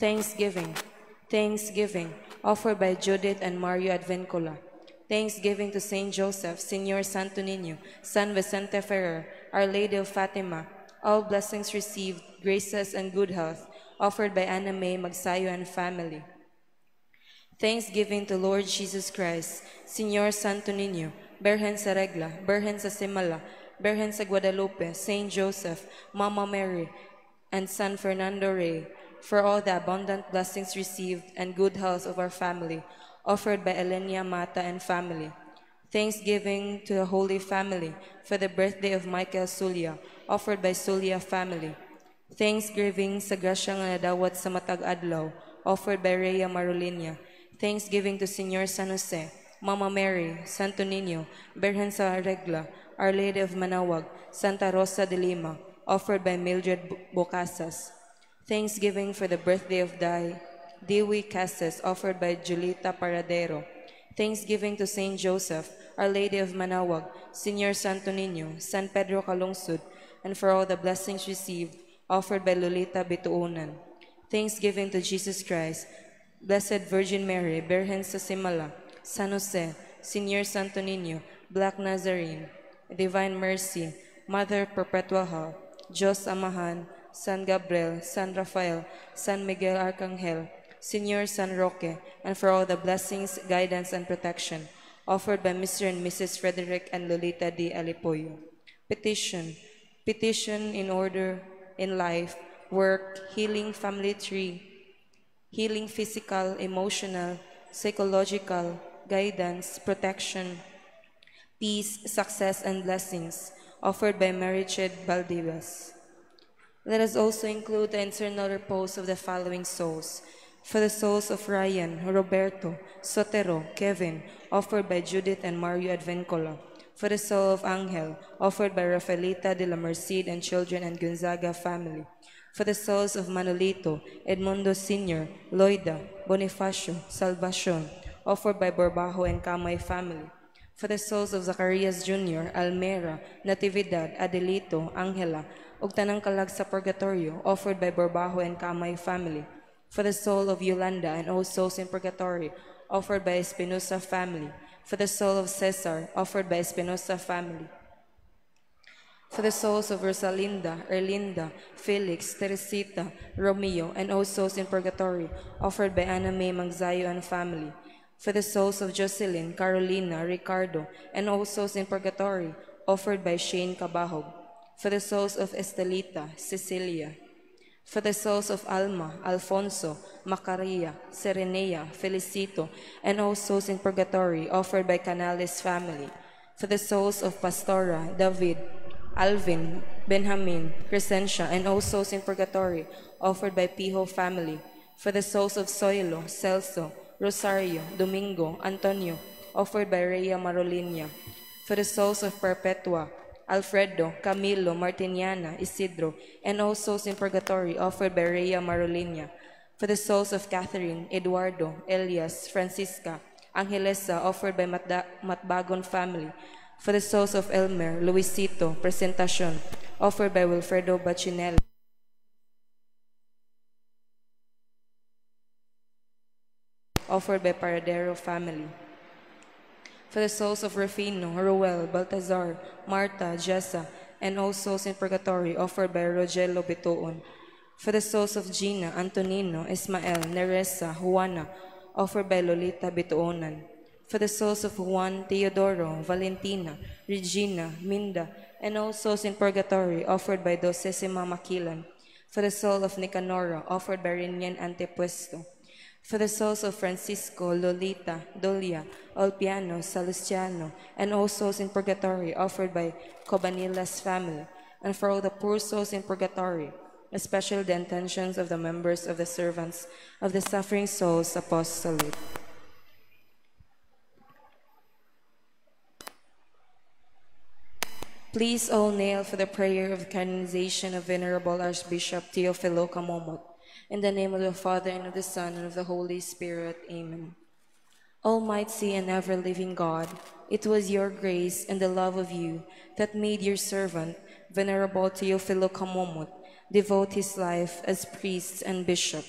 Thanksgiving. Thanksgiving, offered by Judith and Mario Advencola. Thanksgiving to Saint Joseph, Señor Santo Niño, San Vicente Ferrer, Our Lady of Fatima, all blessings received, graces and good health, offered by Anna May Magsayo and family. Thanksgiving to Lord Jesus Christ, Señor Santo Niño, Berhen sa Regla, Berhen sa Simala, Berhen sa Guadalupe, Saint Joseph, Mama Mary, and San Fernando Rey, for all the abundant blessings received and good health of our family, offered by Elenia Mata and family. Thanksgiving to the Holy Family for the birthday of Michael Sulia, offered by Sulia family. Thanksgiving sa grasya nga nadawat sa matag adlaw, offered by Rhea Marolinia. Thanksgiving to Señor San Jose, Mama Mary, Santo Niño, Berhen sa Regla, Our Lady of Manawag, Santa Rosa de Lima, offered by Mildred Bocasas. Thanksgiving for the birthday of Dewey Casas, offered by Julita Paradero. Thanksgiving to Saint Joseph, Our Lady of Manawag, Señor Santo Niño, San Pedro Calungsod, and for all the blessings received, offered by Lolita Bituunan. Thanksgiving to Jesus Christ, Blessed Virgin Mary, Berhen sa Simala, San Jose, Señor Santo Niño, Black Nazarene, Divine Mercy, Mother Perpetual Health, Diyos Amahan, San Gabriel, San Rafael, San Miguel Arcangel, Señor San Roque, and for all the blessings, guidance, and protection, offered by Mr. and Mrs. Frederick and Lolita D. Alipoyo. Petition. Petition in order in life, work, healing family tree, healing physical, emotional, psychological, guidance, protection, peace, success, and blessings, offered by Mariched Valdivas. Let us also include the eternal repose of the following souls. For the souls of Ryan, Roberto, Sotero, Kevin, offered by Judith and Mario Advencola. For the soul of Angel, offered by Rafaelita de la Merced and children and Gonzaga family. For the souls of Manolito, Edmundo Sr., Loida, Bonifacio, Salvacion, offered by Borbajo and Kamay family. For the souls of Zacarias Jr., Almera, Natividad, Adelito, Angela, ug tanang kalag sa Purgatorio, offered by Borbajo and Kamay family. For the soul of Yolanda and all souls in Purgatory, offered by Espinosa family. For the soul of Cesar, offered by Espinosa family. For the souls of Rosalinda, Erlinda, Felix, Teresita, Romeo, and all souls in Purgatory, offered by Anna May Magzayo and family. For the souls of Jocelyn, Carolina, Ricardo, and all souls in Purgatory, offered by Shane Cabahog. For the souls of Estelita, Cecilia. For the souls of Alma, Alfonso, Macaria, Serenea, Felicito, and all souls in Purgatory, offered by Canales family. For the souls of Pastora, David, Alvin, Benjamin, Crescencia, and all souls in Purgatory, offered by Pijo family. For the souls of Soilo, Celso, Rosario, Domingo, Antonio, offered by Rhea Marolinia. For the souls of Perpetua, Alfredo, Camilo, Martiniana, Isidro, and all souls in Purgatory, offered by Rhea Marolinia. For the souls of Catherine, Eduardo, Elias, Francisca, Angelesa, offered by Matbagon family. For the souls of Elmer, Luisito, Presentacion, offered by Wilfredo Bachinelli. Offered by Paradero family. For the souls of Rufino, Ruel, Baltazar, Marta, Jessa, and all souls in Purgatory, offered by Rogelio Bituon. For the souls of Gina, Antonino, Ismael, Neresa, Juana, offered by Lolita Bituonan. For the souls of Juan, Teodoro, Valentina, Regina, Minda, and all souls in Purgatory, offered by Docesima Makilan. For the soul of Nicanora, offered by Rinian Antepuesto. For the souls of Francisco, Lolita, Dolia, Olpiano, Salustiano, and all souls in Purgatory, offered by Cobanila's family. And for all the poor souls in Purgatory, especially the intentions of the members of the servants of the suffering souls apostolate. Please all kneel for the prayer of canonization of Venerable Archbishop Teofilo Camomot. In the name of the Father, and of the Son, and of the Holy Spirit. Amen. Almighty and ever-living God, it was your grace and the love of you that made your servant, Venerable Teofilo Camomot, devote his life as priest and bishop.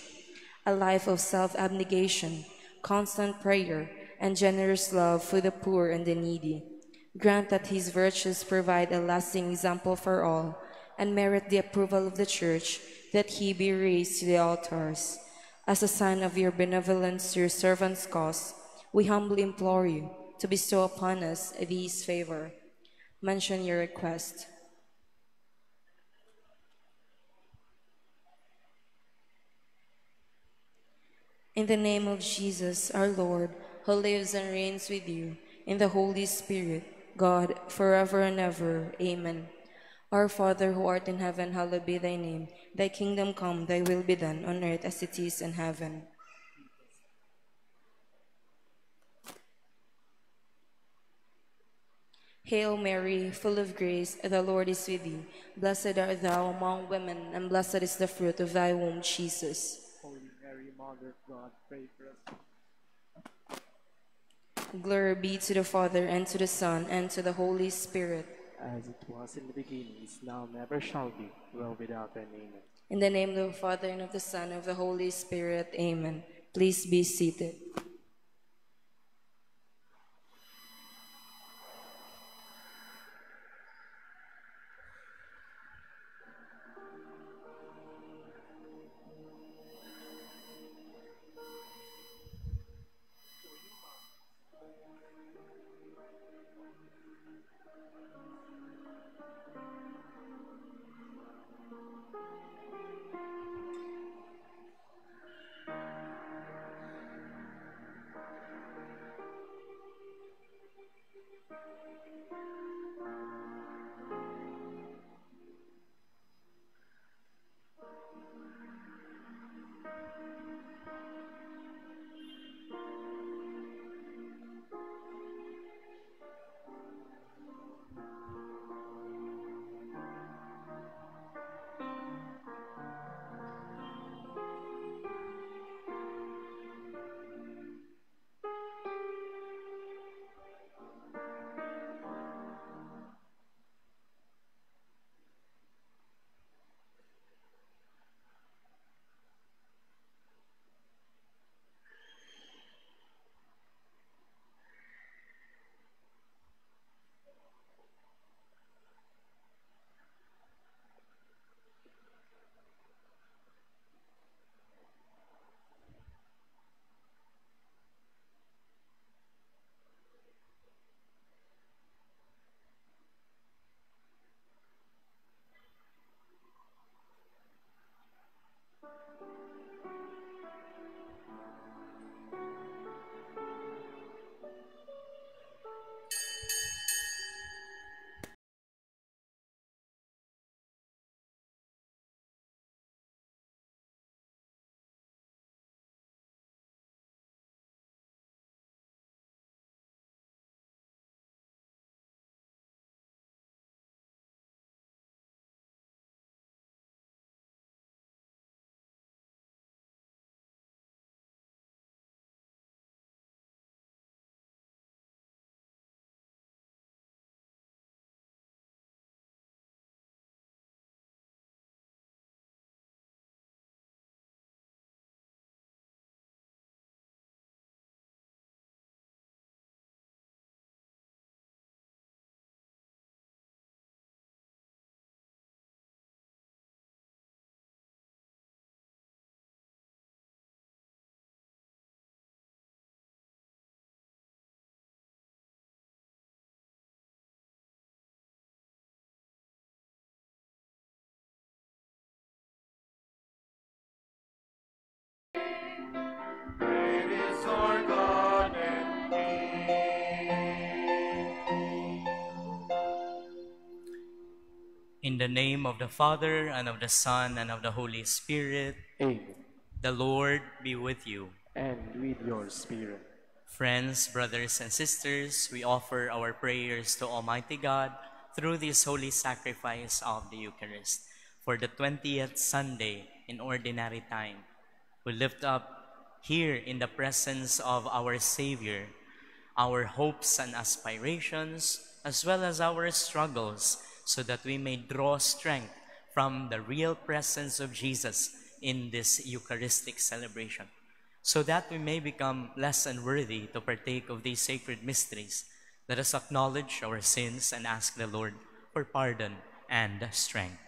a life of self-abnegation, constant prayer, and generous love for the poor and the needy. Grant that his virtues provide a lasting example for all, and merit the approval of the Church, that he be raised to the altars. As a sign of your benevolence to your servant's cause, we humbly implore you to bestow upon us these favor. Mention your request. In the name of Jesus, our Lord, who lives and reigns with you, in the Holy Spirit, God, forever and ever. Amen. Our Father, who art in heaven, hallowed be thy name. Thy kingdom come, thy will be done, on earth as it is in heaven. Hail Mary, full of grace, the Lord is with thee. Blessed art thou among women, and blessed is the fruit of thy womb, Jesus. Holy Mary, Mother of God, pray for us. Glory be to the Father, and to the Son, and to the Holy Spirit. As it was in the beginning, is now, never shall be, world without end. Amen. In the name of the Father, and of the Son, and of the Holy Spirit. Amen. Please be seated. Great is our God and King. In the name of the Father, and of the Son, and of the Holy Spirit. Amen. The Lord be with you. And with your spirit. Friends, brothers, and sisters, we offer our prayers to Almighty God through this holy sacrifice of the Eucharist. For the 20th Sunday in Ordinary Time, we lift up here in the presence of our Savior our hopes and aspirations, as well as our struggles, so that we may draw strength from the real presence of Jesus in this Eucharistic celebration, so that we may become less unworthy to partake of these sacred mysteries. Let us acknowledge our sins and ask the Lord for pardon and strength.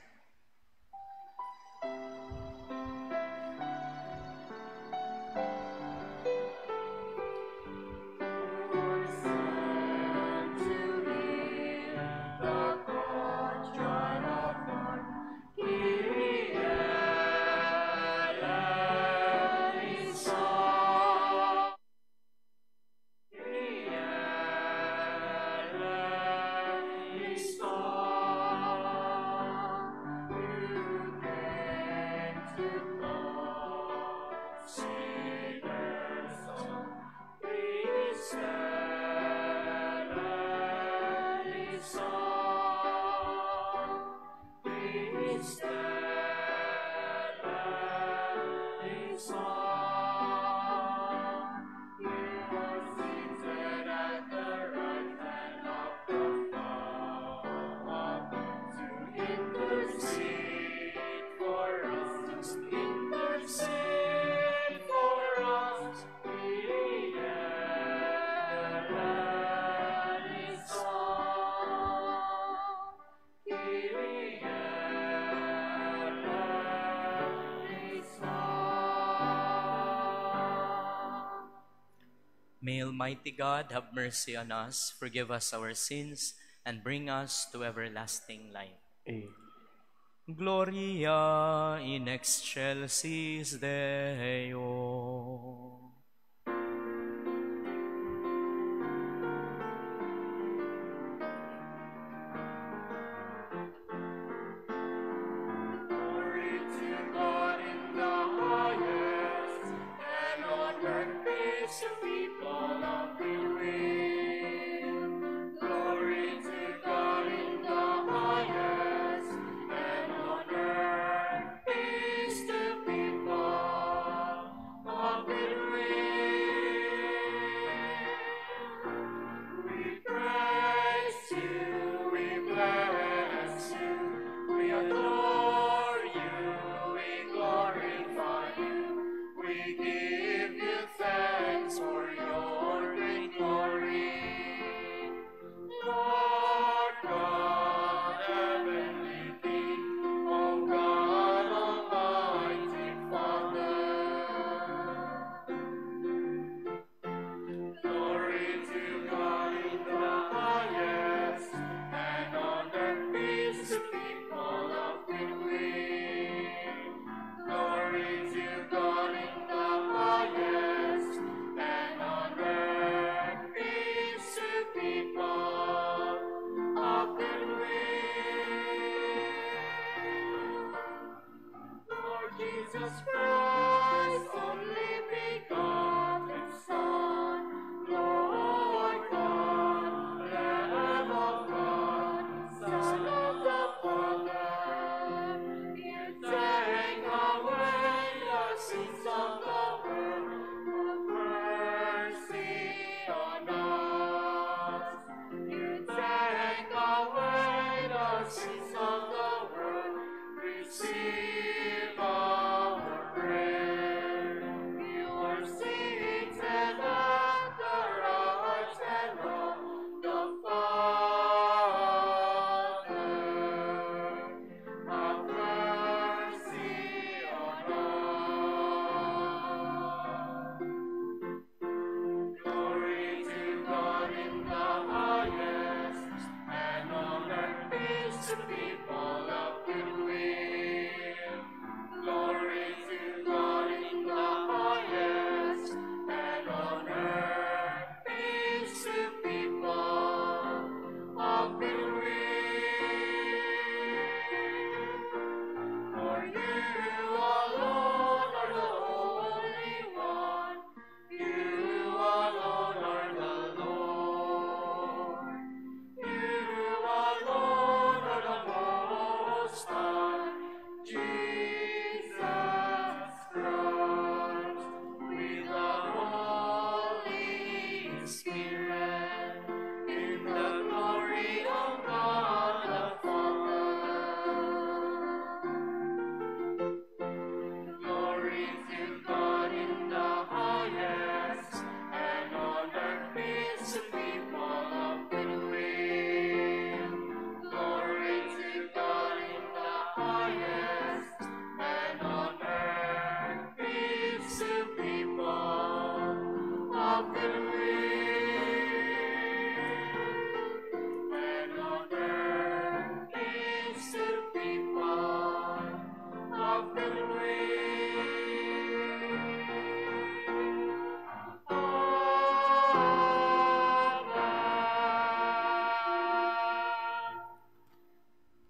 May Almighty God have mercy on us, forgive us our sins, and bring us to everlasting life. Amen. Gloria in excelsis Deo.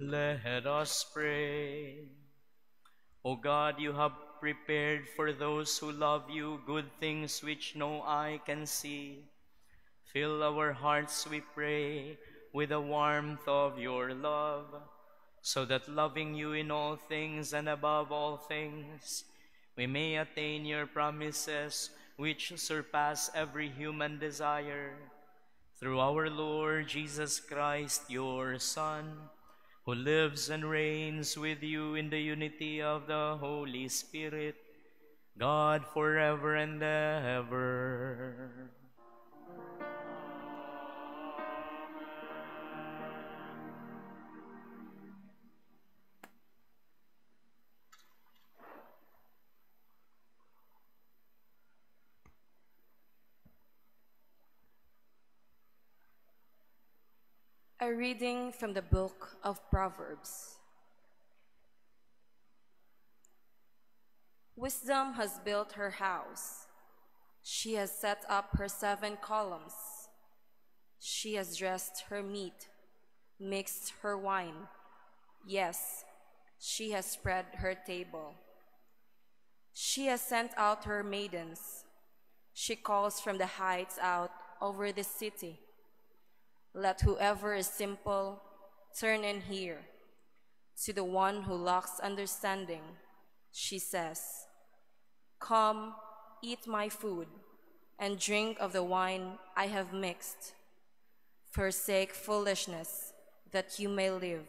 Let us pray. O God, you have prepared for those who love you good things which no eye can see. Fill our hearts, we pray, with the warmth of your love, so that loving you in all things and above all things, we may attain your promises which surpass every human desire. Through our Lord Jesus Christ, your Son, who lives and reigns with you in the unity of the Holy Spirit, God forever and ever. A reading from the book of Proverbs. Wisdom has built her house. She has set up her 7 columns. She has dressed her meat, mixed her wine. Yes, she has spread her table. She has sent out her maidens. She calls from the heights out over the city. Let whoever is simple turn and hear. To the one who lacks understanding, she says, "Come, eat my food, and drink of the wine I have mixed. Forsake foolishness, that you may live.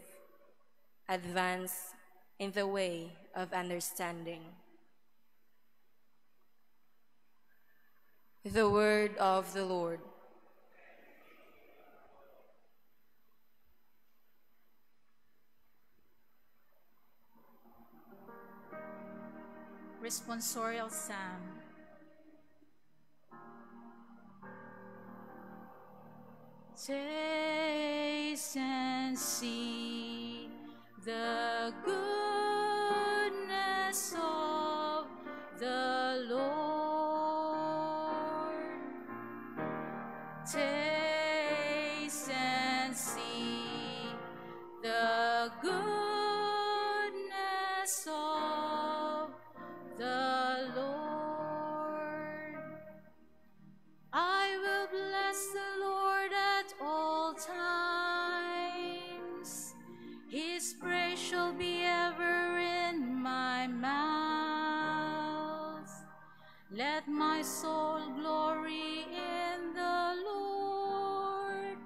Advance in the way of understanding." The word of the Lord. Responsorial Psalm. Taste and see the goodness of the Lord. Taste and see the goodness of the Lord. I will bless the Lord at all times. His praise shall be ever in my mouth. Let my soul glory in the Lord.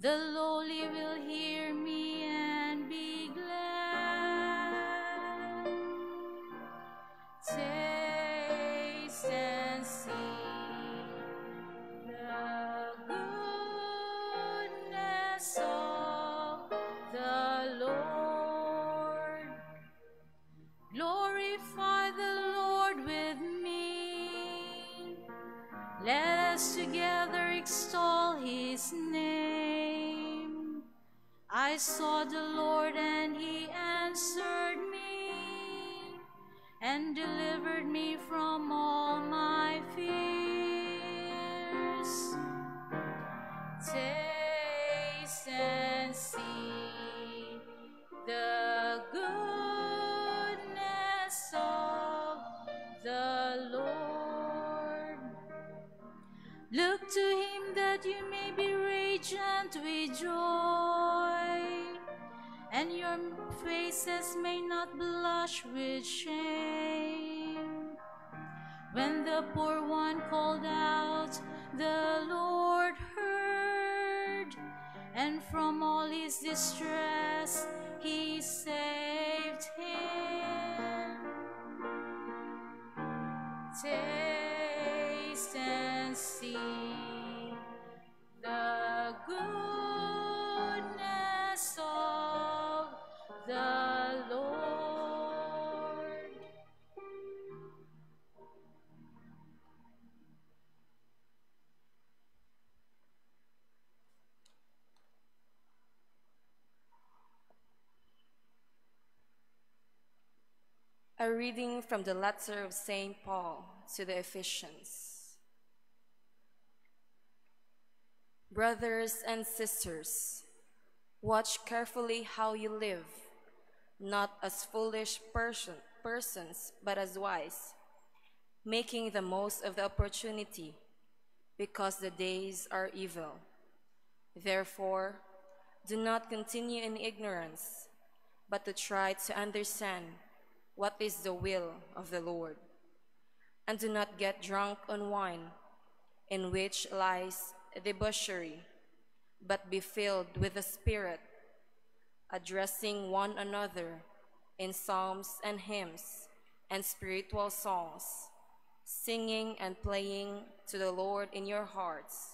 The lowly will hear me and be glad. Taste and see the goodness of the Lord. Glorify the Lord with me. Let us together extol his name. I sought the Lord and he answered me and delivered me from all my fears. Taste and see the goodness of the Lord. Look to him that you may be radiant with joy, and your faces may not blush with shame. When the poor one called out, the Lord heard, and from all his distress he saved him. Taste and see the goodness of the Lord. A reading from the letter of St. Paul to the Ephesians. Brothers and sisters, watch carefully how you live, not as foolish persons, but as wise, making the most of the opportunity, because the days are evil. Therefore, do not continue in ignorance, but to try to understand what is the will of the Lord. And do not get drunk on wine, in which lies debauchery, but be filled with the Spirit, addressing one another in psalms and hymns and spiritual songs, singing and playing to the Lord in your hearts,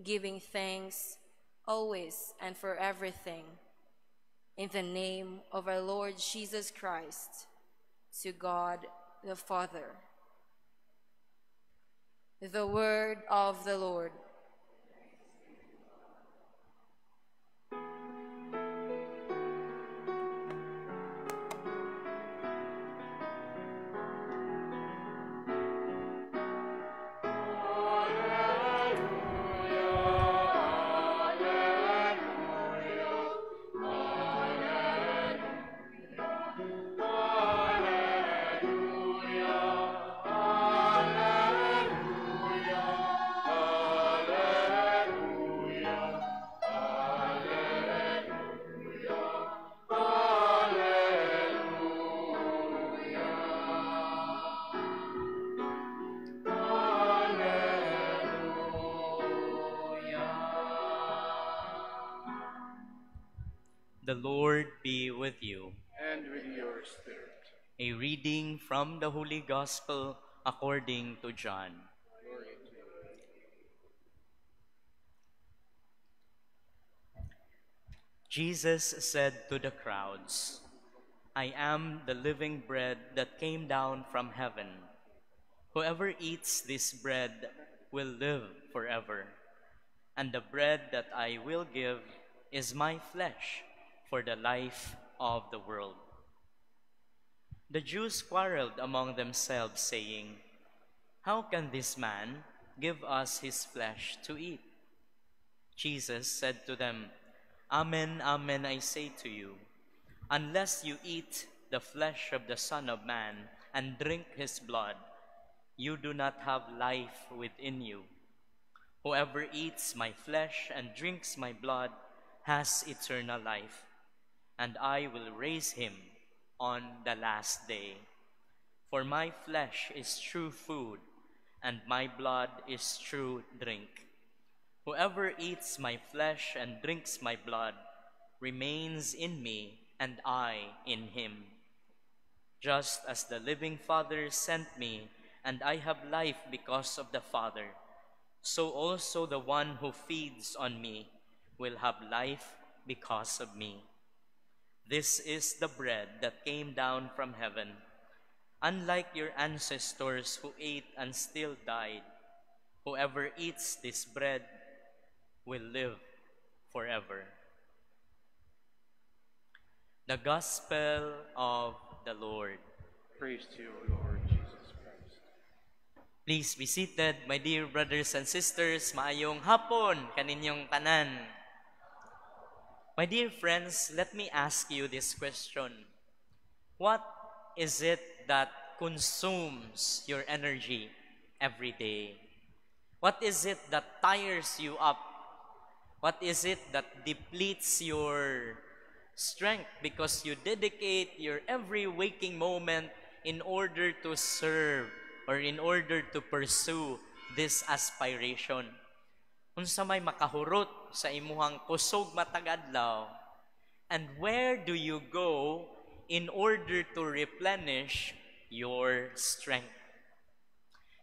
giving thanks always and for everything, in the name of our Lord Jesus Christ, to God the Father. The word of the Lord. The Lord be with you. And with your spirit. A reading from the Holy Gospel according to John. Glory to you. Jesus said to the crowds, I am the living bread that came down from heaven. Whoever eats this bread will live forever. And the bread that I will give is my flesh for the life of the world. The Jews quarreled among themselves, saying, How can this man give us his flesh to eat? Jesus said to them, Amen, amen, I say to you, unless you eat the flesh of the Son of Man and drink his blood, you do not have life within you. Whoever eats my flesh and drinks my blood has eternal life, and I will raise him on the last day. For my flesh is true food, and my blood is true drink. Whoever eats my flesh and drinks my blood remains in me, and I in him. Just as the living Father sent me, and I have life because of the Father, so also the one who feeds on me will have life because of me. This is the bread that came down from heaven. Unlike your ancestors who ate and still died, whoever eats this bread will live forever. The Gospel of the Lord. Praise to you, Lord Jesus Christ. Please be seated, my dear brothers and sisters. Maayong hapon kaninyong tanan. My dear friends, let me ask you this question. What is it that consumes your energy every day? What is it that tires you up? What is it that depletes your strength because you dedicate your every waking moment in order to serve or in order to pursue this aspiration? Unsa may makahurot sa imuhang kusog matag adlaw, and where do you go in order to replenish your strength?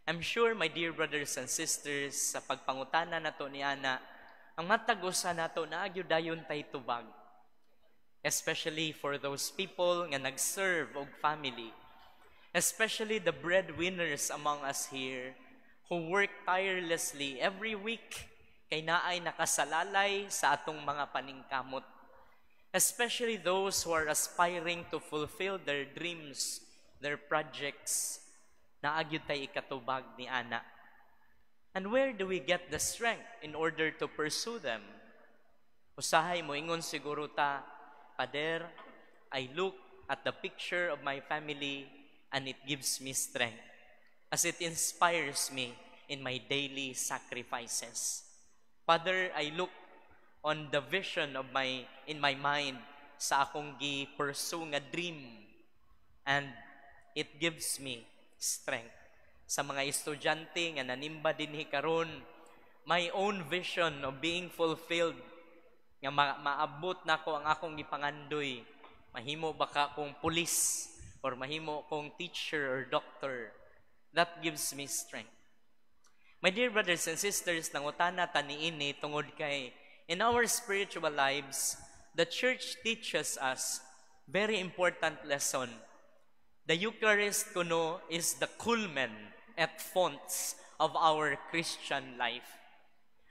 I'm sure, my dear brothers and sisters, sa pagpangutana nato ni Ana, ang matag usa nato na agyudayon tay tubag, especially for those people nga nag-serve og family, especially the breadwinners among us here who work tirelessly every week kay naay nakasalalay sa atong mga paningkamot, especially those who are aspiring to fulfill their dreams their projects, naagyud tay ikatubag ni ana. And where do we get the strength in order to pursue them? Usahay mo ingon siguro ta, Pader, I look at the picture of my family and it gives me strength as it inspires me in my daily sacrifices. Father, I look on the vision of in my mind sa akong gi-pursue nga dream, and it gives me strength. Sa mga estudyante nga nanimba dinhi karon, my own vision of being fulfilled, nga maabot na ko ang akong gipangandoy, mahimo baka kong pulis or mahimo kong teacher or doctor, that gives me strength. My dear brothers and sisters, nangutana ta niini tungod kay in our spiritual lives, the church teaches us very important lesson. The Eucharist kuno is the culmen at fonts of our Christian life.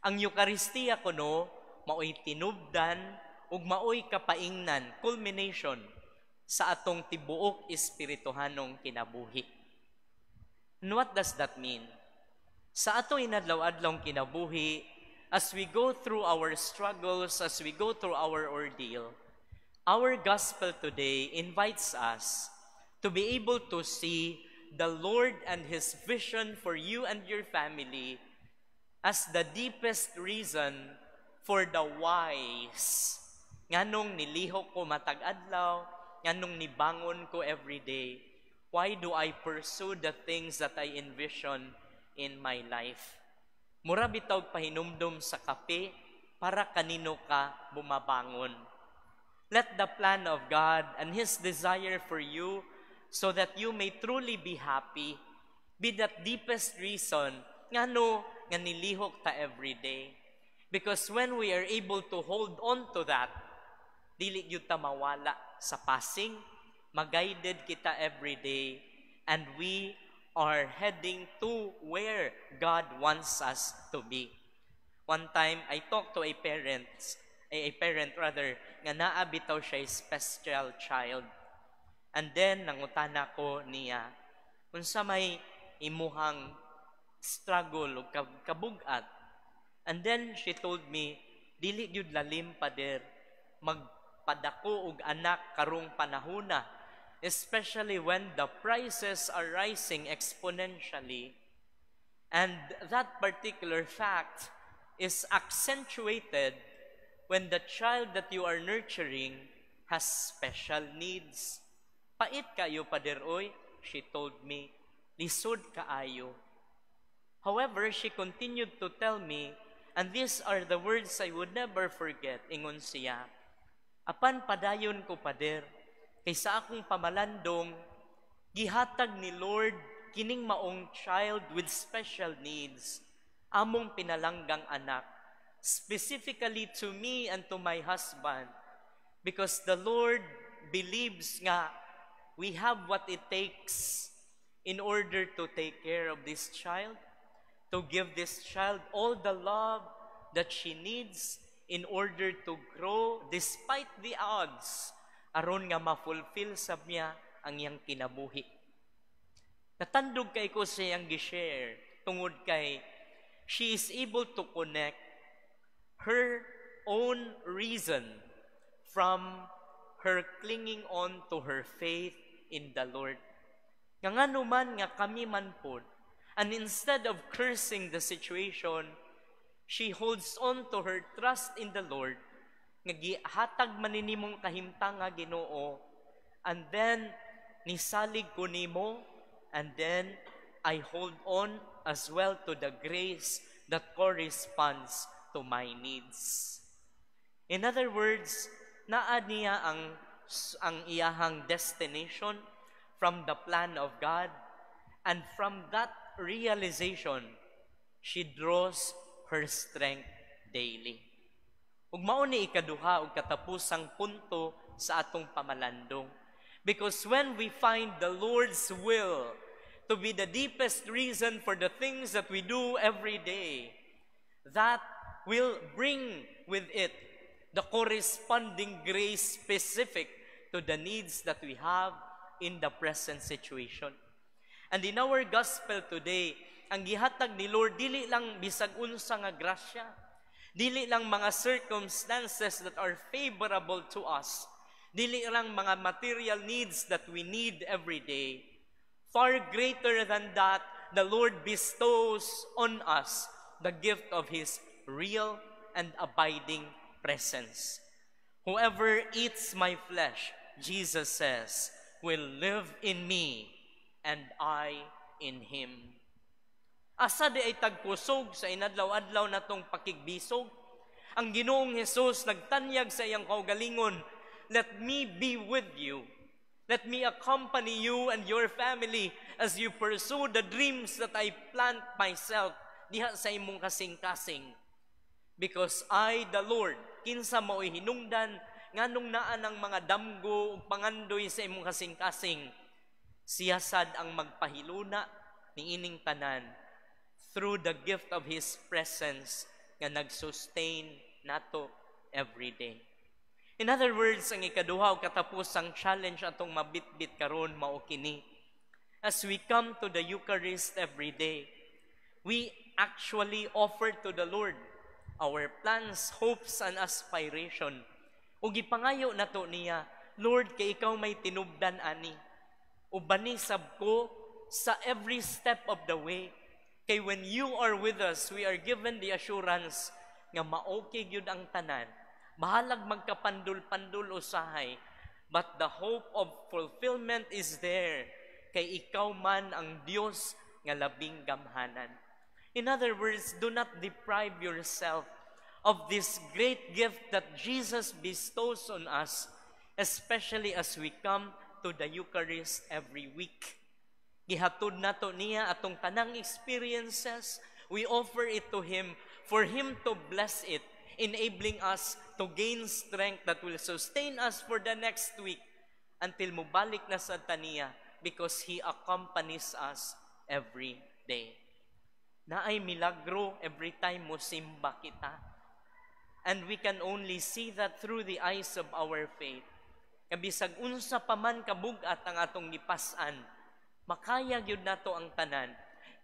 Ang Eucharistia kuno maoy tinubdan ug maoy kapaingnan, culmination sa atong tibuok espirituhanong kinabuhi. And what does that mean? Sa atong inadlaw-adlawng kinabuhi, as we go through our struggles, as we go through our ordeal, our gospel today invites us to be able to see the Lord and His vision for you and your family as the deepest reason for the whys. Nganong nilihok ko matag adlaw, nganong nibangon ko every day. Why do I pursue the things that I envision in my life? Mura bitaw pahinumdum sa kape para kanino ka bumabangon. Let the plan of God and His desire for you so that you may truly be happy be that deepest reason ngano nga nilihok ta every day. Because when we are able to hold on to that, dili gyud ta mawala sa passing, mag-guided kita every day, and we are heading to where God wants us to be. One time, I talked to a parent nga naa bitaw siya special child. And then, nangutana ko niya, unsa may imuhang struggle o kabugat. And then, she told me, dili gyud lalim Pader, magpadako og anak karong panahona, especially when the prices are rising exponentially. And that particular fact is accentuated when the child that you are nurturing has special needs. Pait kayo, Pader, oy, she told me, lisod kaayo. However, she continued to tell me, and these are the words I would never forget, ingon siya, apan padayon ko, Pader, kaysa akong pamalandong, gihatag ni Lord kining maong child with special needs, among pinalanggang anak, specifically to me and to my husband, because the Lord believes nga we have what it takes in order to take care of this child, to give this child all the love that she needs in order to grow despite the odds, aron nga ma-fulfill sab niya ang iyang kinabuhi. Natandog kay ko sa iyang gi-share tungod kay she is able to connect her own reason from her clinging on to her faith in the Lord. Nga ngano man nga kami man pod, and instead of cursing the situation, she holds on to her trust in the Lord, nga gihatag man nimong kahimtang nga Ginoo, and then nisalig ko nimo, and then I hold on as well to the grace that corresponds to my needs. In other words, naa niya ang iyahang destination from the plan of God, and from that realization, she draws her strength daily. Ug mao ni ikaduha ug katapusang punto sa atong pamalandong. Because when we find the Lord's will to be the deepest reason for the things that we do every day, that will bring with it the corresponding grace specific to the needs that we have in the present situation. And in our gospel today, ang gihatag ni Lord, dili lang bisag unsa nga grasya, dili lang mga circumstances that are favorable to us, dili lang mga material needs that we need every day. Far greater than that, the Lord bestows on us the gift of His real and abiding presence. Whoever eats my flesh, Jesus says, will live in me and I in him. Asa di ay tagkusog sa inadlaw-adlaw natong pakigbisog? Ang Ginoong Hesus nagtanyag sa iyang kaugalingon, let me be with you. Let me accompany you and your family as you pursue the dreams that I plant myself diha sa imong kasing-kasing. Because I, the Lord, kinsa mao'y hinungdan, nganong naan ang mga damgo ug pangandoy sa imong kasing-kasing, siya sad ang magpahiluna ni ining tanan through the gift of His presence nga nag-sustain nato every day. In other words, ang ikaduha o katapusang challenge atong mabitbit karon mao kini. As we come to the Eucharist every day, we actually offer to the Lord our plans, hopes, and aspiration. Ug gipangayo nato niya, Lord, kay ikaw may tinubdan ani. Ubani sabko sa every step of the way. Kay when you are with us, we are given the assurance nga maokey gyud ang tanan. Bahalag magkapandul-pandul usahay, but the hope of fulfillment is there. Kay ikaw man ang Dios nga labing gamhanan. In other words, do not deprive yourself of this great gift that Jesus bestows on us, especially as we come to the Eucharist every week. Gihatod nato niya atong tanang experiences, we offer it to Him for Him to bless it, enabling us to gain strength that will sustain us for the next week until mubalik na sa taniya because He accompanies us every day. Naay milagro every time mo simba kita. And we can only see that through the eyes of our faith. Kabisag unsa pa man kabugat ang atong gipas-an, makaya gyud nato ang tanan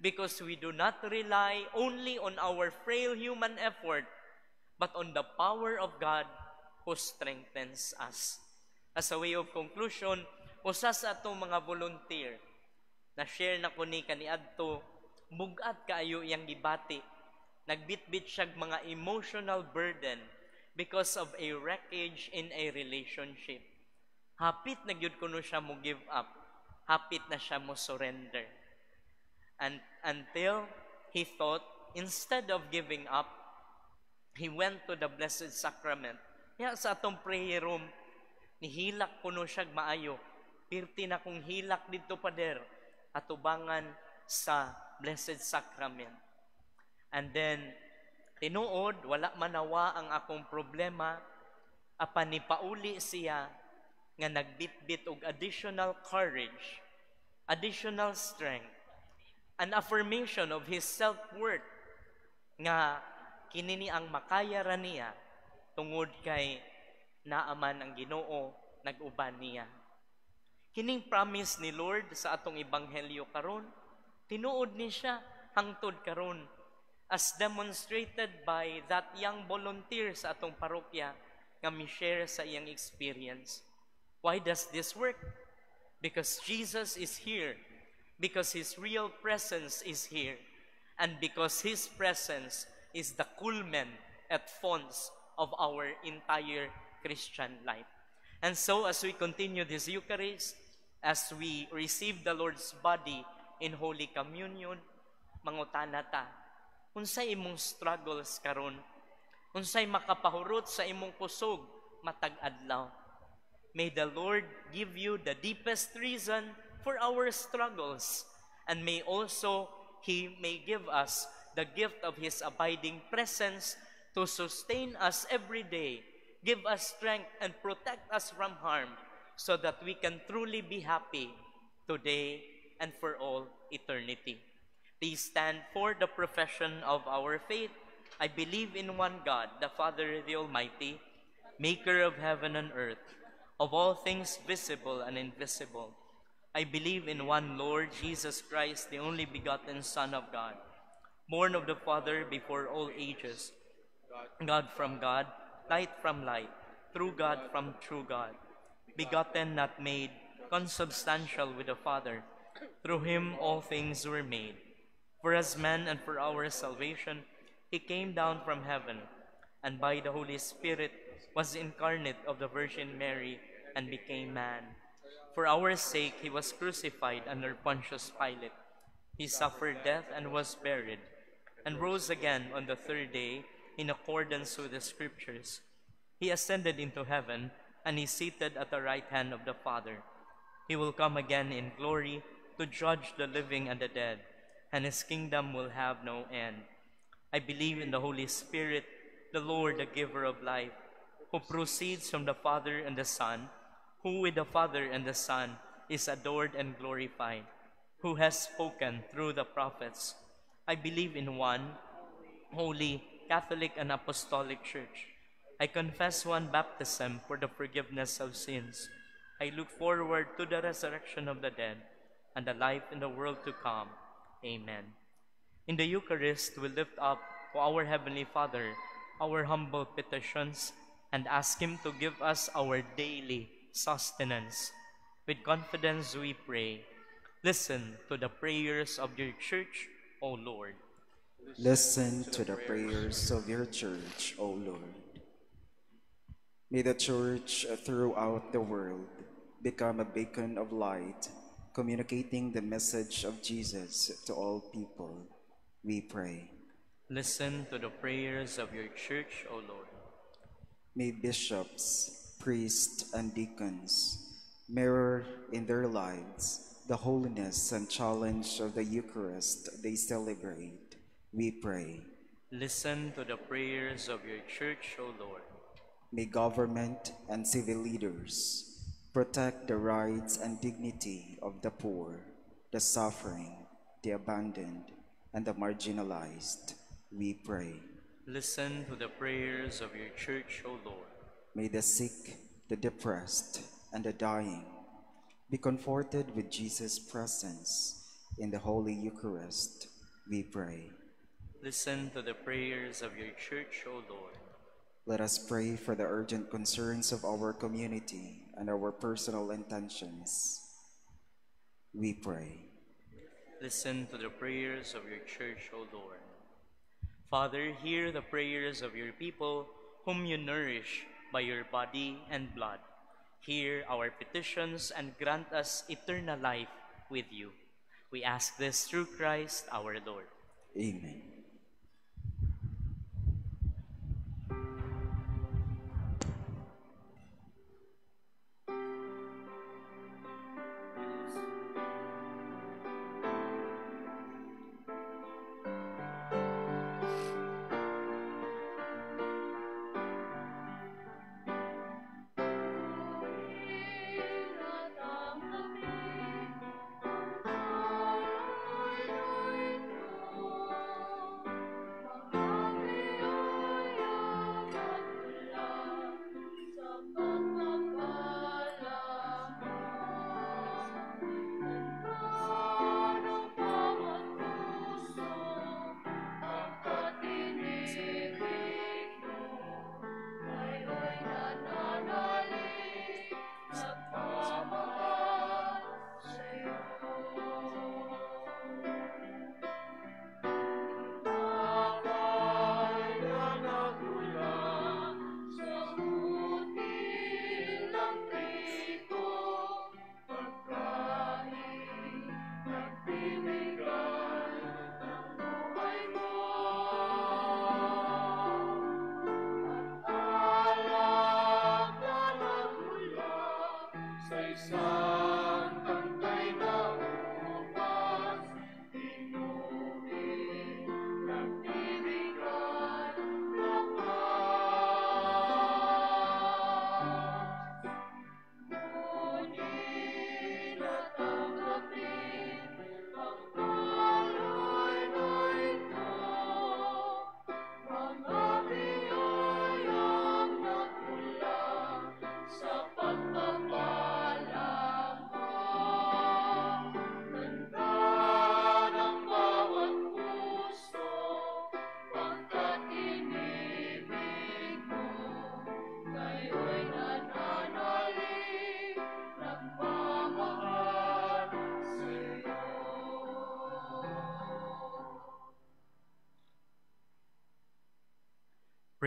because we do not rely only on our frail human effort, but on the power of God who strengthens us. As a way of conclusion, usa sa atong mga volunteer, na-share na ko ni kaniadto, bugat kaayo iyang gibati. Nagbitbit siyag mga emotional burden because of a wreckage in a relationship. Hapit na gyud kuno siya mo give up. Hapit na siya mo surrender. And until he thought, instead of giving up, he went to the Blessed Sacrament. Ya sa atong prayer room, nihilak kuno siyag maayo. Pirti na kong hilak dito pader atubangan sa Blessed Sacrament. And then, tinuod, wala manawa ang akong problema, apan nipauli siya nga nagbitbit og additional courage, additional strength, an affirmation of his self-worth nga kinini ang makaya ra niya tungod kay naaman ang Ginoo nag-uban niya. Kining promise ni Lord sa atong ebanghelyo karon, tinuod ni siya hangtod karon, as demonstrated by that young volunteer sa atong parokya nga mi-share sa iyang experience. Why does this work? Because Jesus is here, because His real presence is here, and because His presence is the culmen at fonts of our entire Christian life. And so as we continue this Eucharist, as we receive the Lord's body in Holy Communion, mangutana ta, unsay imong struggles karon? Unsay makapahurot sa imong kusog matag adlaw? May the Lord give you the deepest reason for our struggles, and may also He may give us the gift of His abiding presence to sustain us every day, give us strength and protect us from harm, so that we can truly be happy today and for all eternity. Please stand for the profession of our faith. I believe in one God, the Father, the Almighty, maker of heaven and earth, of all things visible and invisible. I believe in one Lord Jesus Christ, the only begotten Son of God, born of the Father before all ages, God from God, light from light, true God from true God, begotten, not made, consubstantial with the Father. Through him all things were made. For as man and for our salvation, he came down from heaven, and by the Holy Spirit was incarnate of the Virgin Mary and became man. For our sake he was crucified under Pontius Pilate. He suffered death and was buried, and rose again on the third day in accordance with the Scriptures. He ascended into heaven, and is seated at the right hand of the Father. He will come again in glory to judge the living and the dead, and his kingdom will have no end. I believe in the Holy Spirit, the Lord, the giver of life, who proceeds from the Father and the Son, who with the Father and the Son is adored and glorified, who has spoken through the prophets. I believe in one holy, Catholic, and Apostolic Church. I confess one baptism for the forgiveness of sins. I look forward to the resurrection of the dead and the life in the world to come. Amen. In the Eucharist, we lift up to our Heavenly Father our humble petitions and ask Him to give us our daily sustenance. With confidence we pray. Listen to the prayers of your church, O Lord. Listen to the prayers of your church, O Lord. May the church throughout the world become a beacon of light, communicating the message of Jesus to all people. We pray. Listen to the prayers of your church, O Lord. May bishops, priests, and deacons mirror in their lives the holiness and challenge of the Eucharist they celebrate. We pray. Listen to the prayers of your church, O Lord. May government and civil leaders protect the rights and dignity of the poor, the suffering, the abandoned, and the marginalized. We pray. Listen to the prayers of your church, O Lord. May the sick, the depressed, and the dying be comforted with Jesus' presence in the Holy Eucharist. We pray. Listen to the prayers of your church, O Lord. Let us pray for the urgent concerns of our community and our personal intentions. We pray. Listen to the prayers of your church, O Lord. Father, hear the prayers of your people whom you nourish by your body and blood. Hear our petitions and grant us eternal life with you. We ask this through Christ our Lord. Amen.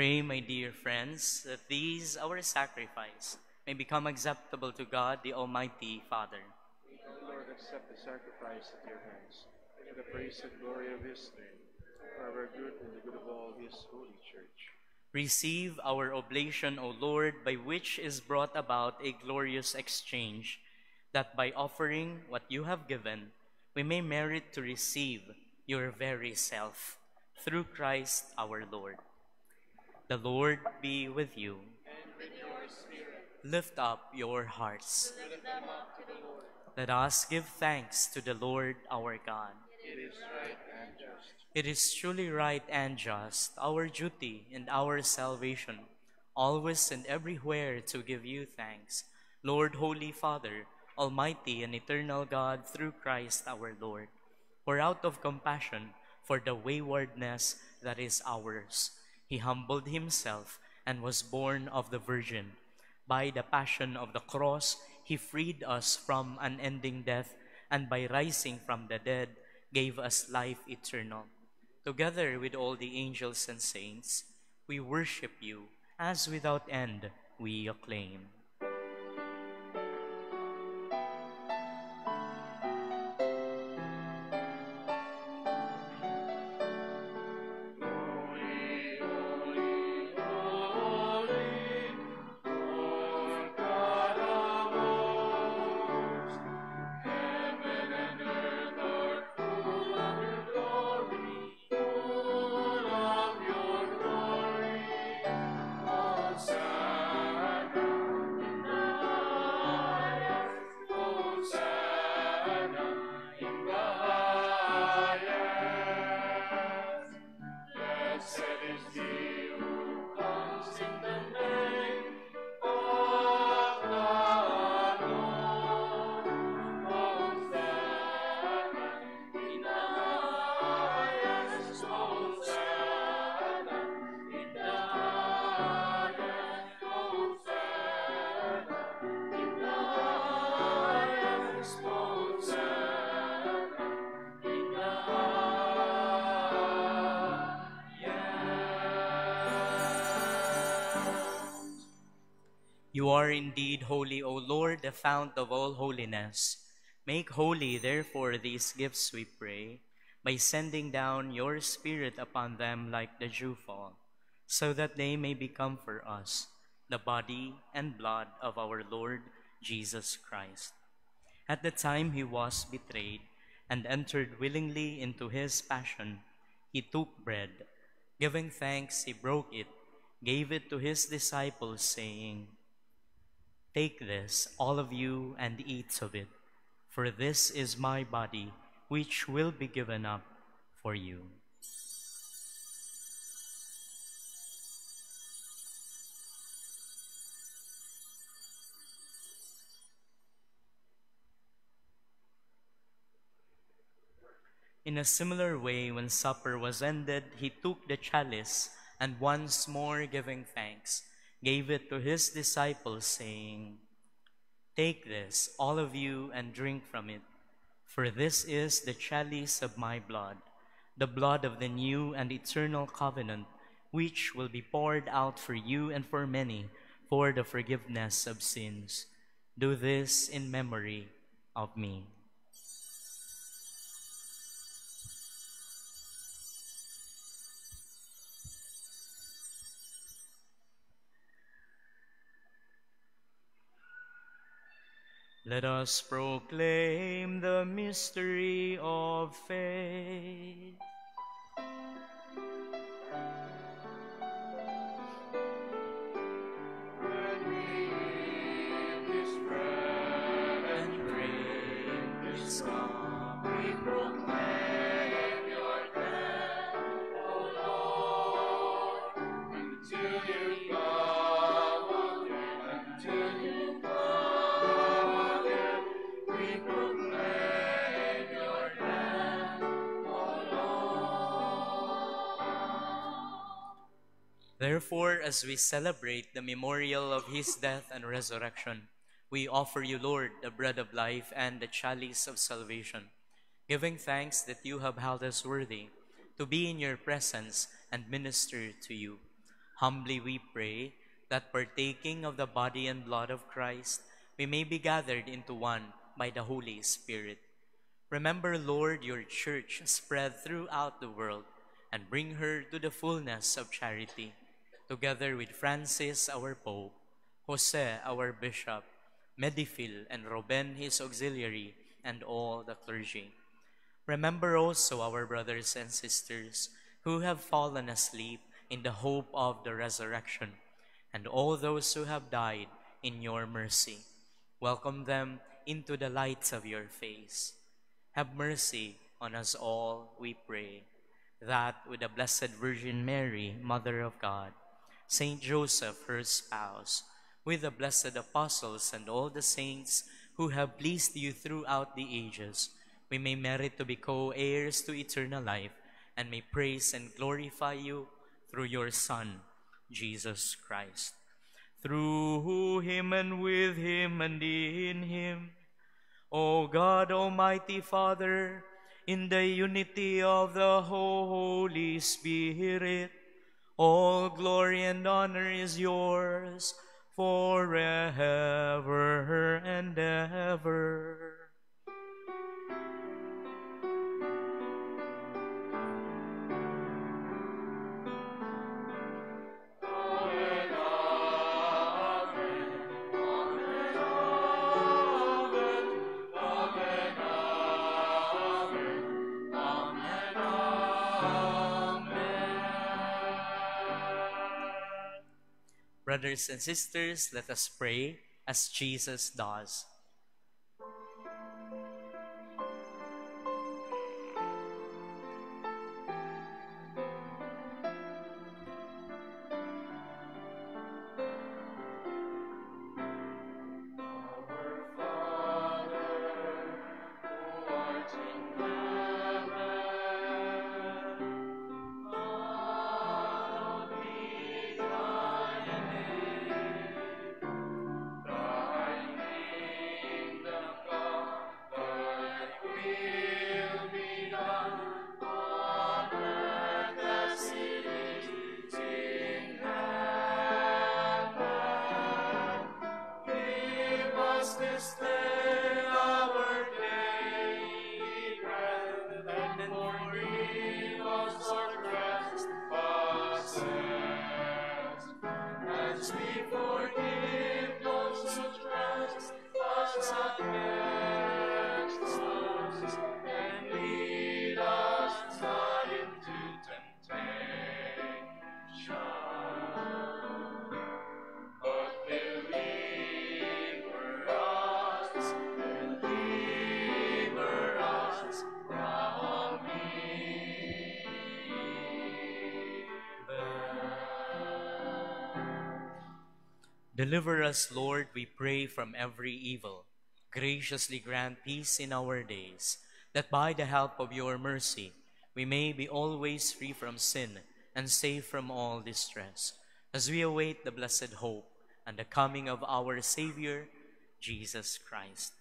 Pray, my dear friends, that these, our sacrifice, may become acceptable to God, the Almighty Father. O Lord, accept the sacrifice at your hands, for the praise and glory of his name, for our good and the good of all his holy church. Receive our oblation, O Lord, by which is brought about a glorious exchange, that by offering what you have given, we may merit to receive your very self, through Christ our Lord. The Lord be with you. And with your spirit, Lift up your hearts. lift them up to the Lord. Let us give thanks to the Lord our God. It is right and just. It is truly right and just, our duty and our salvation, always and everywhere to give you thanks, Lord, Holy Father, Almighty and eternal God, through Christ our Lord. For out of compassion for the waywardness that is ours, he humbled himself and was born of the Virgin. By the passion of the cross, he freed us from unending death, and by rising from the dead, gave us life eternal. Together with all the angels and saints, we worship you, as without end we acclaim. You are indeed holy, O Lord, the fount of all holiness. Make holy, therefore, these gifts, we pray, by sending down your Spirit upon them like the dewfall, so that they may become for us the body and blood of our Lord Jesus Christ. At the time he was betrayed and entered willingly into his passion, he took bread. Giving thanks, he broke it, gave it to his disciples, saying, "Take this, all of you, and eat of it, for this is my body, which will be given up for you." In a similar way, when supper was ended, he took the chalice, and once more giving thanks, gave it to his disciples, saying, "Take this, all of you, and drink from it, for this is the chalice of my blood, the blood of the new and eternal covenant, which will be poured out for you and for many for the forgiveness of sins. Do this in memory of me." Let us proclaim the mystery of faith. When we eat this bread and drink this cup, we proclaim your death, O Lord, until you come again, until you come again. We proclaim your death, O Lord. Therefore, as we celebrate the memorial of his death and resurrection, we offer you, Lord, the bread of life and the chalice of salvation, giving thanks that you have held us worthy to be in your presence and minister to you. Humbly we pray that partaking of the body and blood of Christ, we may be gathered into one by the Holy Spirit. Remember, Lord, your church spread throughout the world and bring her to the fullness of charity, together with Francis, our Pope, Jose, our Bishop, Medifil and Ruben, his auxiliary, and all the clergy. Remember also our brothers and sisters who have fallen asleep in the hope of the resurrection, and all those who have died in your mercy. Welcome them into the light of your face. Have mercy on us all, we pray, that with the Blessed Virgin Mary, Mother of God, Saint Joseph, her spouse, with the blessed apostles and all the saints who have pleased you throughout the ages, we may merit to be co-heirs to eternal life and may praise and glorify you through your Son, Jesus Christ. Through him and with him and in him, O God, Almighty Father, in the unity of the Holy Spirit, all glory and honor is yours forever and ever. Brothers and sisters, let us pray as Jesus does. Deliver us, Lord, we pray, from every evil. Graciously grant peace in our days, that by the help of your mercy we may be always free from sin and safe from all distress, as we await the blessed hope and the coming of our Savior, Jesus Christ.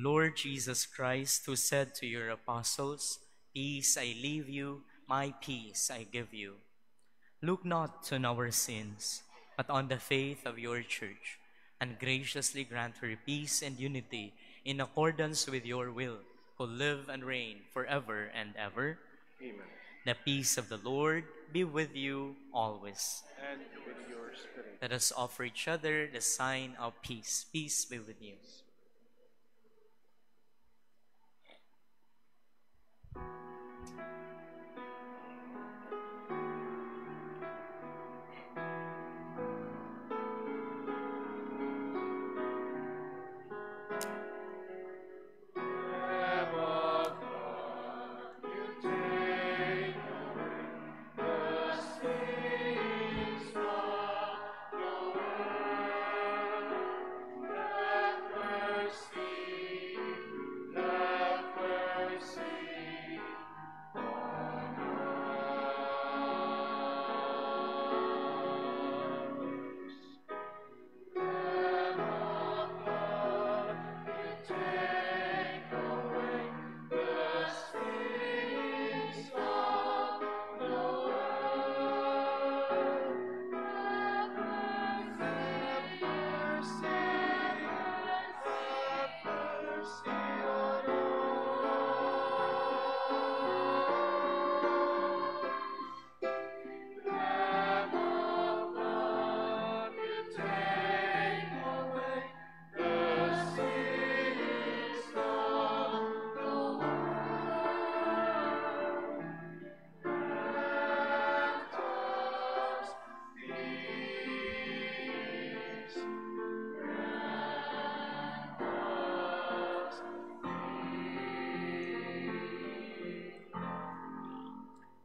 Lord Jesus Christ, who said to your apostles, "Peace I leave you, my peace I give you," look not on our sins, but on the faith of your church, and graciously grant her peace and unity in accordance with your will, who live and reign forever and ever. Amen. The peace of the Lord be with you always. And with your spirit. Let us offer each other the sign of peace. Peace be with you.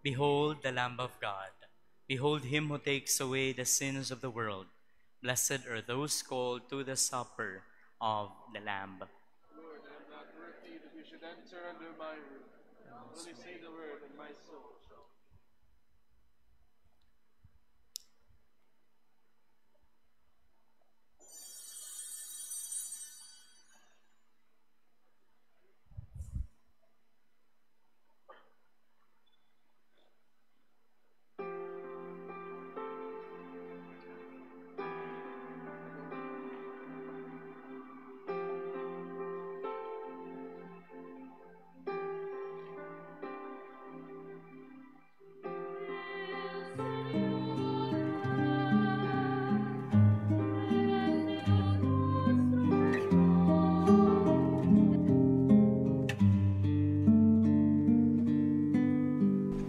Behold the Lamb of God. Behold him who takes away the sins of the world. Blessed are those called to the supper of the Lamb. Lord, I am not worthy that you should enter under my roof. Only say the word, and my soul shall.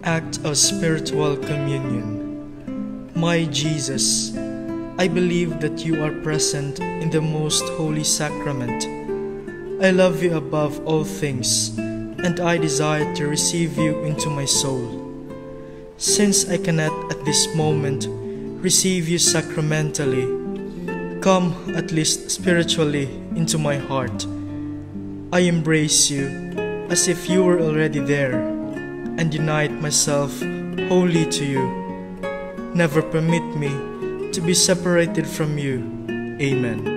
Act of Spiritual Communion. My Jesus, I believe that you are present in the most holy sacrament. I love you above all things, and I desire to receive you into my soul. Since I cannot at this moment receive you sacramentally, come at least spiritually into my heart. I embrace you as if you were already there, and unite myself wholly to you. Never permit me to be separated from you. Amen.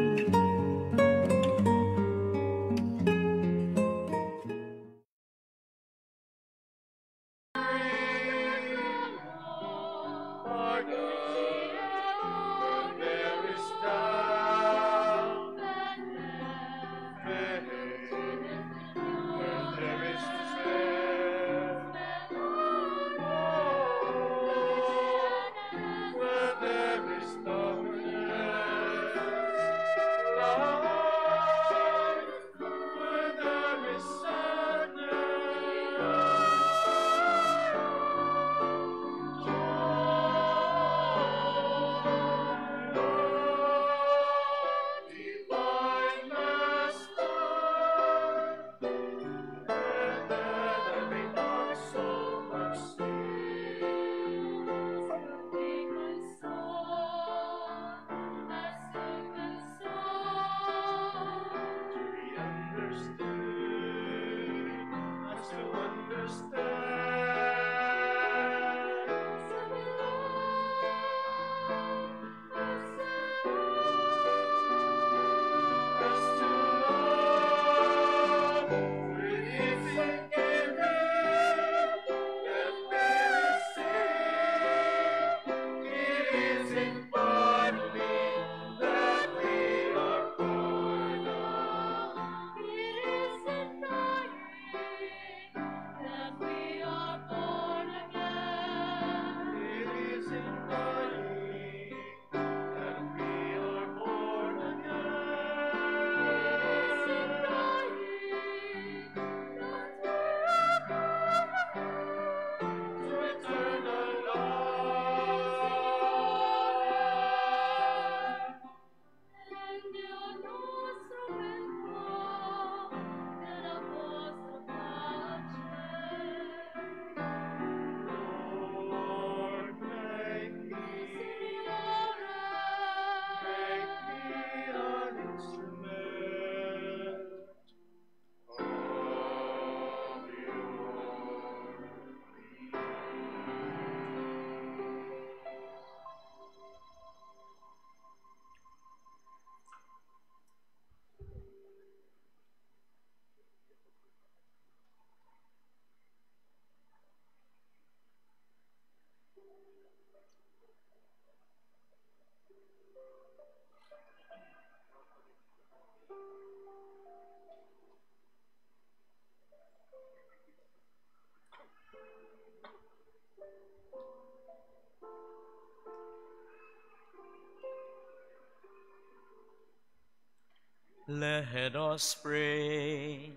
Let us pray.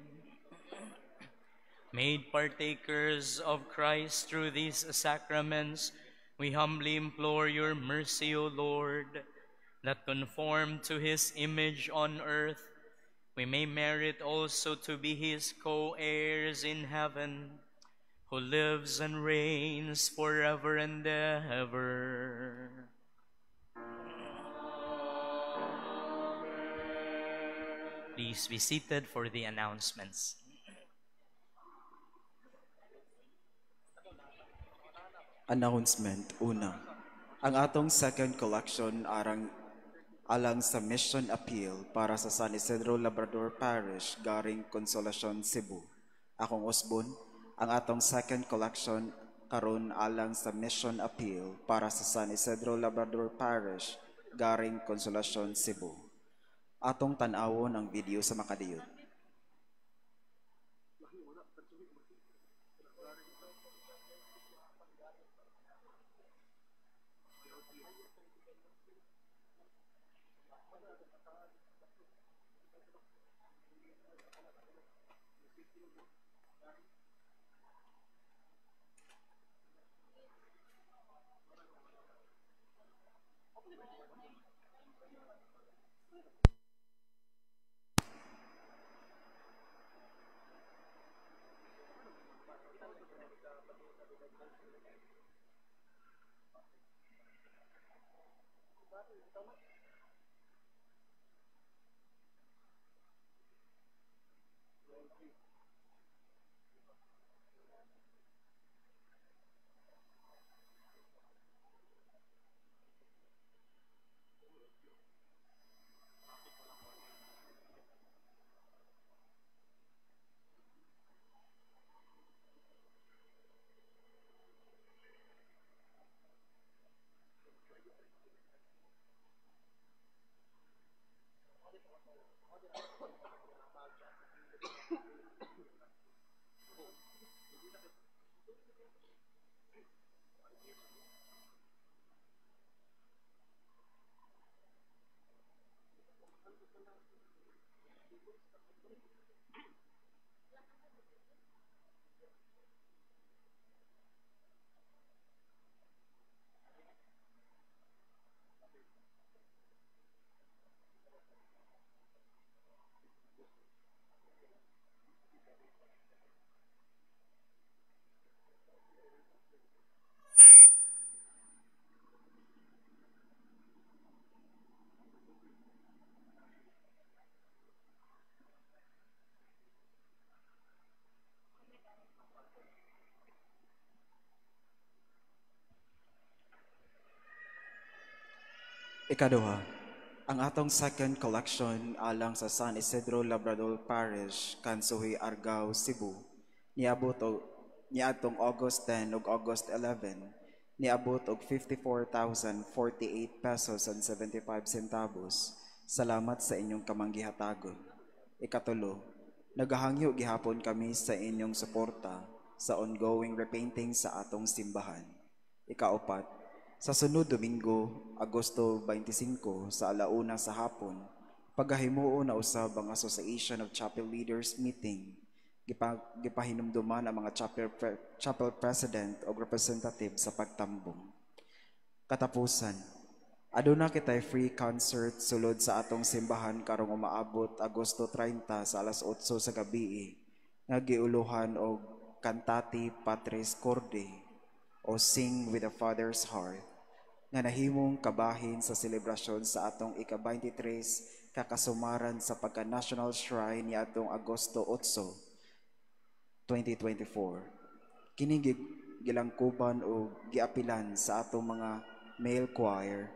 Made partakers of Christ through these sacraments, we humbly implore your mercy, O Lord, that conformed to his image on earth, we may merit also to be his co-heirs in heaven, who lives and reigns forever and ever. Please be seated for the announcements. Announcement una. Ang atong second collection alang sa mission appeal para sa San Isidro Labrador Parish garing Consolacion, Cebu. Akong Osbon, ang atong second collection karon alang sa mission appeal para sa San Isidro Labrador Parish garing Consolacion, Cebu. Atong tan-awon ang video sa makadiyot. Ikaduha, ang atong second collection alang sa San Isidro Labrador Parish, Kansuhi, Argao, Cebu, niadtong August 10 ug August 11, niabot og 54,048 pesos and 75 centavos. Salamat sa inyong kamanggihatagon. Ikatulo, nagahangyo gihapon kami sa inyong suporta sa ongoing repainting sa atong simbahan. Ikaapat, sa sunod Domingo, Agosto 25 sa alauna sa hapon, paghahimuo na usab ang Association of Chapel Leaders meeting. Gipahinumduman ang mga chapel president o representative sa pagtambong. Katapusan, aduna kitay free concert sulod sa atong simbahan karong umaabot Agosto 30 sa alas 8 sa gabi nga giuluhan og Cantati Patris Corde o Sing with a Father's Heart nga nahimong kabahin sa selebrasyon sa atong ika-23 kakasumaran sa pagka-National Shrine ni atong Agosto 8, 2024. Kini gilangkuban o giapilan sa atong mga male choir,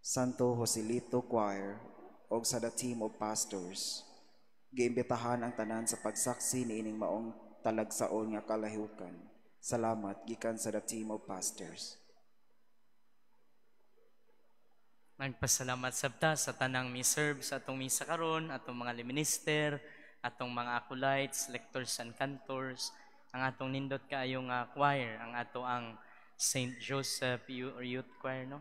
Santo Joselito Choir o sa the team of pastors. Giimbitahan ang tanan sa pagsaksi ni ining maong talagsaon nga kalahiukan. Salamat gikan sa the team of pastors. Nagpasalamat sabta sa tanang mi-serve sa atong misa karon, atong mga minister, atong mga acolytes, lectors and cantors, ang atong nindot kaayong choir, ang ato ang St. Joseph Youth Choir, no?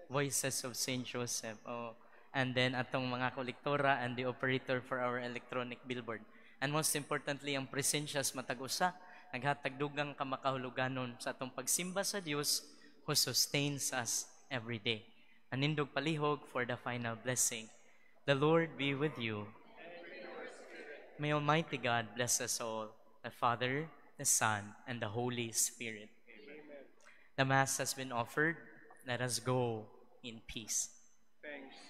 Voices of St. Joseph. Oh. And then atong mga kolektora and the operator for our electronic billboard. And most importantly, ang presensyas matag-usa, naghatag dugang kamakahuluganon sa atong pagsimba sa Dios who sustains us every day. Anindog palihog for the final blessing. The Lord be with you. May Almighty God bless us all, the Father, the Son, and the Holy Spirit. The Mass has been offered. Let us go in peace. Thanks